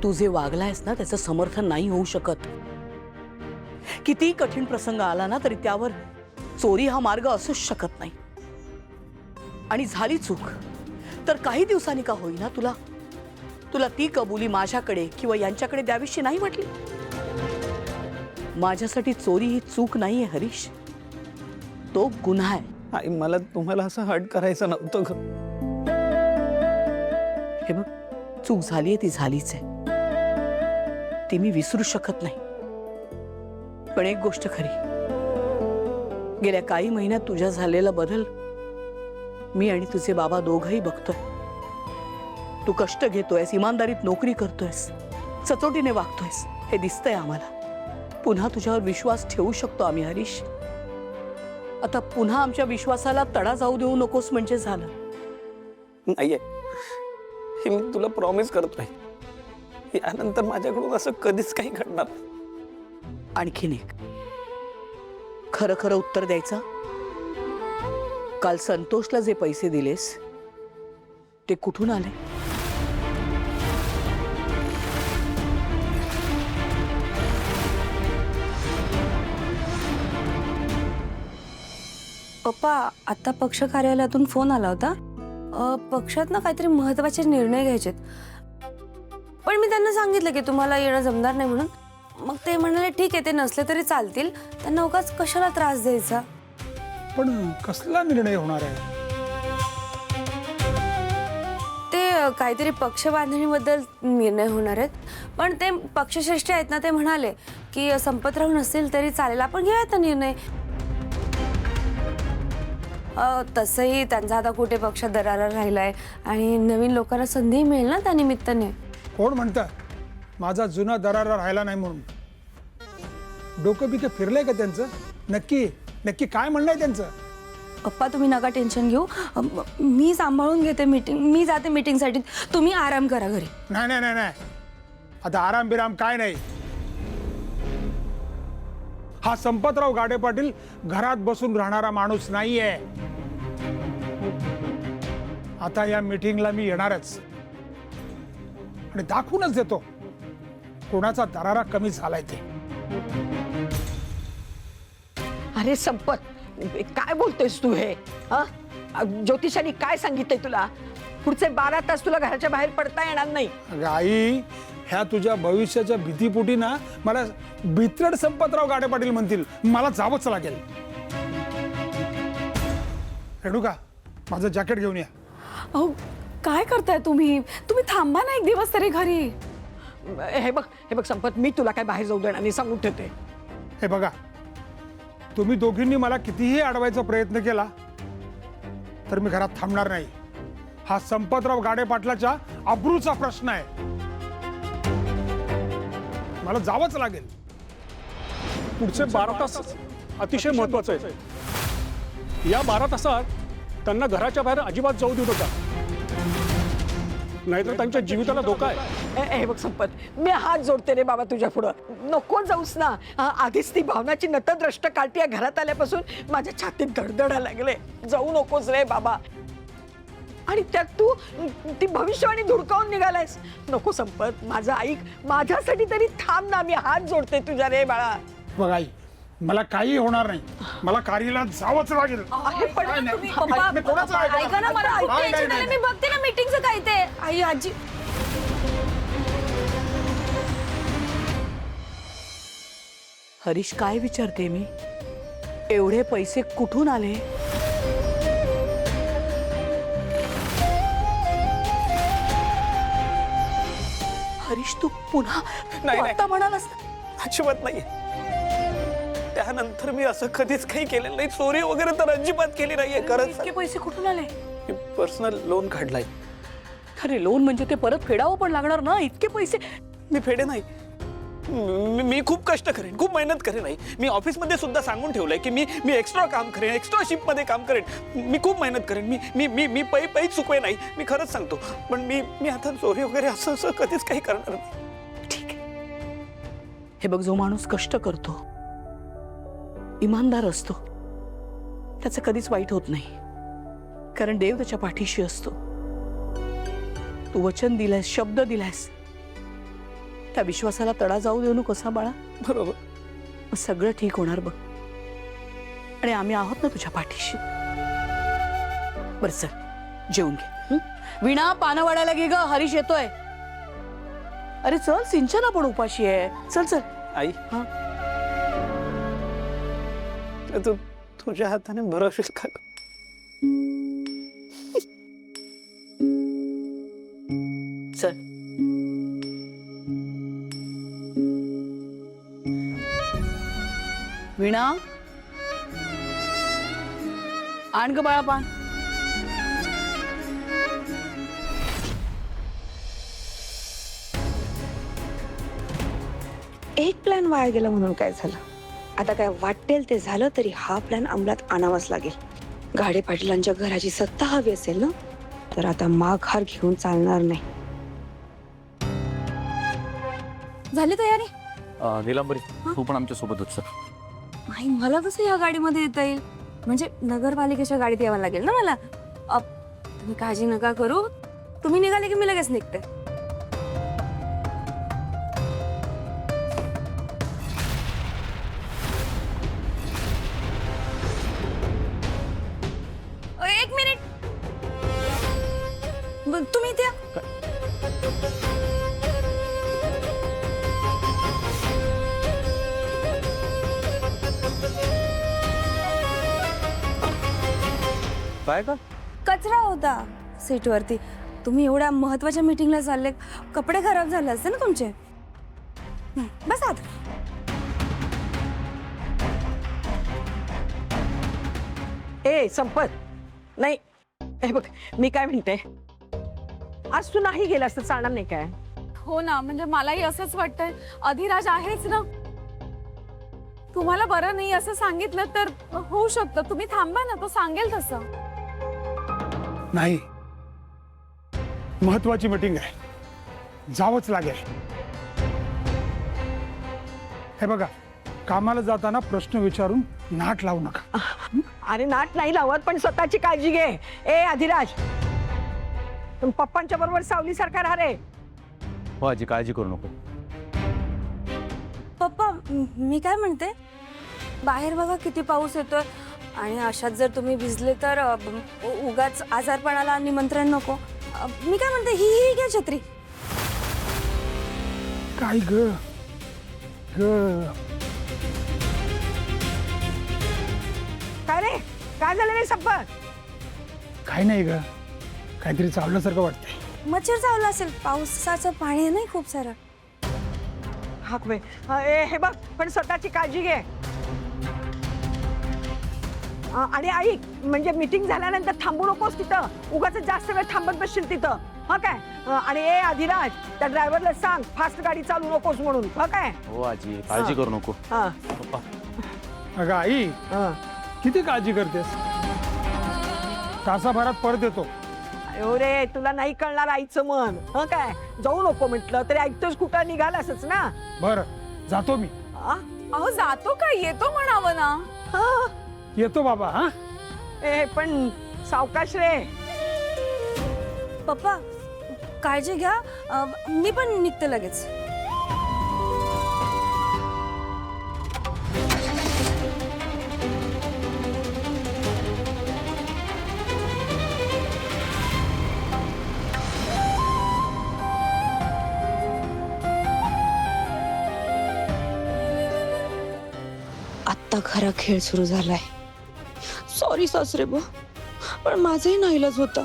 तू जे वागलायस ना त्याचं समर्थन नाही होऊ शकत. किती कठीण प्रसंग आला ना तरी त्यावर चोरी हा मार्ग असूच शकत नाही. आणि झाली चूक तर काही दिवसांनी का होईना तुला तुला ती कबुली माझ्याकडे किंवा यांच्याकडे द्यावीशी नाही वाटली. माझ्यासाठी चोरी ही चूक नाहीये हरीश, तो गुन्हा आहे. आई मला तुम्हाला असं हर्ट करायचं नव्हतं ग. हे बघ, चूक झालीये ती झालीच आहे, ती मी विसरू शकत नाही. पण एक गोष्ट खरी, गेल्या काही महिन्यात तुझ्या झालेला बदल मी आणि तुझे बाबा दोघंही बघतोय. तू कष्ट घेतोयस, इमानदारीत नोकरी करतोयस, सचोटीने वागतोयस, हे दिसतंय आम्हाला. पुन्हा तुझ्यावर विश्वास ठेवू शकतो आम्ही हरीश. आता पुन्हा आमच्या विश्वासाला तडा जाऊ देऊ नकोस म्हणजे झालं. नाहीये, हे मी तुला प्रॉमिस करतोय, यानंतर माझ्याकडून असं कधीच काही घडणार. आणखीन एक खरं खरं उत्तर द्यायचं. काल संतोषला जे पैसे दिलेस ते कुठून आले? पप्पा, आता पक्ष कार्यालयातून फोन आला होता. पक्षात ना काहीतरी महत्त्वाचे निर्णय घ्यायचेत. पण मी त्यांना सांगितलं की तुम्हाला येणं जमणार नाही म्हणून. मग ते म्हणाले ठीक आहे, ते नसले तरी चालतील, त्यांना उगाच कशाला त्रास द्यायचा. पण कसला निर्णय होणार आहे? ते काहीतरी पक्ष बांधणीबद्दल निर्णय होणार आहेत. पण ते पक्षश्रेष्ठी आहेत ना, ते म्हणाले की संपतराव नसतील तरी चालेल, आपण घेऊयात ना निर्णय. तसंही त्यांचा आता कुठे पक्षात दरारा राहिलाय आणि नवीन लोकांना संधी मिळेल ना त्या निमित्ताने. कोण म्हणतं माझा जुना दरारा राहिला नाही म्हणून? डोकं बिकं फिरलंय का त्यांचं? नक्की नक्की काय म्हणणं आहे त्यांचं? पप्पा, तुम्ही नका टेन्शन घेऊ, मी सांभाळून घेते मीटिंग. मी जाते मीटिंगसाठी, तुम्ही आराम करा घरी. नाही नाही नाही नाही, आता आराम बिराम काय नाही. हा संपतराव गाडे पाटील घरात बसून राहणारा माणूस नाहीये. आता या मीटिंगला मी येणारच आणि दाखवूनच देतो कोणाचा दरारा कमी झालाय ते. अरे संपत, काय बोलतोयस तू हे? ज्योतिषाने काय सांगितलंय तुला? पुढचे 12 तास तुला घराच्या बाहेर पडता येणार नाही. अगं आई, ह्या तुझ्या भविष्याच्या भीतीपोटी ना मला भित्रड संपतराव गाडे पाटील म्हणतील. मला जावंच लागेल. रेणुका, माझं जॅकेट घेऊन या. अहो, काय करताय तुम्ही? तुम्ही थांबा ना एक दिवस तरी घरी. हे बघ संपत, मी तुला काय बाहेर जाऊ देणार नाही, सांगून ठेवते. हे बघा, तुम्ही दोघींनी मला कितीही अडवायचा प्रयत्न केला तर मी घरात थांबणार नाही. हा संपतराव गाडे पाटलाच्या अब्रूचा प्रश्न आहे. मला जावंच लागेल. पुढचे 12 तास अतिशय महत्वाचे आहेत. या 12 तासात त्यांना घराच्या बाहेर अजिबात जाऊ देऊ नका, नाहीतर त्यांच्या जीविताला धोका आहे. हे बघ संपत, मी हात जोडते रे बाबा तुझ्या पुढं. नको जाऊस ना. आधीच ती भावनाची नतद्रष्ट काठी घरात आल्यापासून माझ्या छातीत धडधडा लागले. जाऊ नकोस रे बाबा. आणि त्यात तू ती भविष्यवाणी धुडकावून निघालायस. नको संपत, माझं ऐक, माझ्यासाठी तरी थांब ना. मी हात जोडते तुझ्या रे बाळा. बघ आई, मला काही होणार नाही. मला कार्यालयात जावंच लागेल. ऐका ना, मला टेन्शन आलं. मी बघते ना मीटिंगचं काय ते. आई, आजी, हरीश, काय विचारते मी? एवढे पैसे कुठून आले? हरीश, तू पुन्हा नाही, आता म्हणालास अजिबात नाही. त्यानंतर मी असं कधीच काही केलेलं नाही. चोरी वगैरे तर अजिबात केली नाहीये. खरंच इतके पैसे कुठून आले? पर्सनल लोन काढलाय. अरे लोन म्हणजे ते परत फेडावं पण लागणार ना. इतके पैसे मी फेडे नाही. मी खूप कष्ट करेन, खूप मेहनत करेन. नाही, मी ऑफिसमध्ये सुद्धा सांगून ठेवलंय की मी एक्स्ट्रा काम करेन, एक्स्ट्रा शिफ्टमध्ये काम करेन. मी खूप मेहनत करेन. मी पै चुकवे नाही, मी खरंच सांगतो. पण मी आता चोरी वगैरे असं कधीच काही करणार नाही. ठीक आहे. हे बघ, जो माणूस कष्ट करतो, इमानदार असतो, त्याचं कधीच वाईट होत नाही, कारण देव त्याच्या पाठीशी असतो. तू वचन दिलायस, शब्द दिलायस, त्या विश्वासाला तडा जाऊ देऊ नको कसा बाळा. बरोबर. मग सगळं ठीक होणार बघ. आणि आम्ही आहोत ना तुझ्या पाठीशी. बरं चल जेवून घे. हं? वीणा पानं वाढायला घे ग, हरीश येतोय. अरे चल, सिंचना पण उपाशी आहे. चल चल. आई हा. तू तुझ्या हाताने भरवशील का? चल. वीणा आण ग बाळा पान. एक प्लॅन वाया गेला म्हणून काय झालं? आता काय वाटेल ते झालं तरी हा प्लॅन अंमलात आणावाच लागेल. गाडे पाटलांच्या घराची सत्ता हवी असेल ना, तर आता माघार घेऊन चालणार नाही. झाली तयारी? निलांबरी तू पण आमच्या सोबत होत. नाही, मला कसं या गाडीमध्ये येता येईल? म्हणजे नगरपालिकेच्या गाडीत यावं लागेल ना मला. तुम्ही काळजी नका करू, तुम्ही निघाले की मी लगेच निघते. एक मिनिट, तुम्ही इथे या. काय का? कचरा होता सीटवरती. तुम्ही एवढ्या महत्वाच्या मीटिंगला चालले, कपडे खराब झाले असते ना तुमचे. बस आत. ए संपत, नाही हे बघ, मी काय म्हणते, आज तू नाही गेलास तर चालणार नाही काय? हो ना, म्हणजे मलाही असंच वाटतंय. अधिराज आहेच ना. तुम्हाला बरं नाही असं सांगितलं तर होऊ शकतं. तुम्ही थांबा ना, तो सांगेल तसं. नाही, महत्वाची मीटिंग आहे, जावंच लागेल. हे बघा, कामाला जाताना प्रश्न विचारून नाट लावू नका. अरे नाट नाही लावत, पण स्वतःची काळजी घे. ए अधिराज, पप्पांच्या बरोबर सावलीसारखा राहा रे. हो आजी, काळजी करू नको. पप्पा, मी काय म्हणते, बाहेर बघा किती पाऊस येतोय, आणि अशात जर तुम्ही भिजले तर उगाच आजारपणाला निमंत्रण नको. मी काय म्हणते, ही घ्या छत्री. काय ग ग, काय रे, काय झालं रे संपत? काय नाही ग, काहीतरी चावल्यासारखं वाटतंय. मच्छर चावला असेल, पावसाचं पाणी आहे नाही खूप सारं. हाक बे. ए हे बघ, पण स्वतःची काळजी घे. आणि ऐक, म्हणजे मीटिंग झाल्यानंतर थांबू नकोस तिथं. उगाच जास्त वेळ थांबत बसशील तिथं, हा काय? आणि ए अधिराज, त्या ड्रायव्हरला सांग फास्ट गाडी चालू नकोस म्हणून, हा काय? हो आजी, काळजी करू नको. हा. पप्पा, अगं आई, हा. किती काळजी करतेस? तासाभरात परत येतो. अयो रे, तुला नाही कळणार आईचं मन, हा काय? जाऊ नको म्हटलं तरी ऐकतोस, कुठं निघालासच ना. बर, जातो मी. आ? अहो जातो काय, येतो म्हणावं ना. हा. येतो बाबा. हा, ए पण सावकाश रे. पप्पा, काळजी घ्या. मी पण निघते लगेच. आत्ता खरा खेळ सुरू झालाय. सॉरी सासरे बा, पण माझाही नाईलाज होता.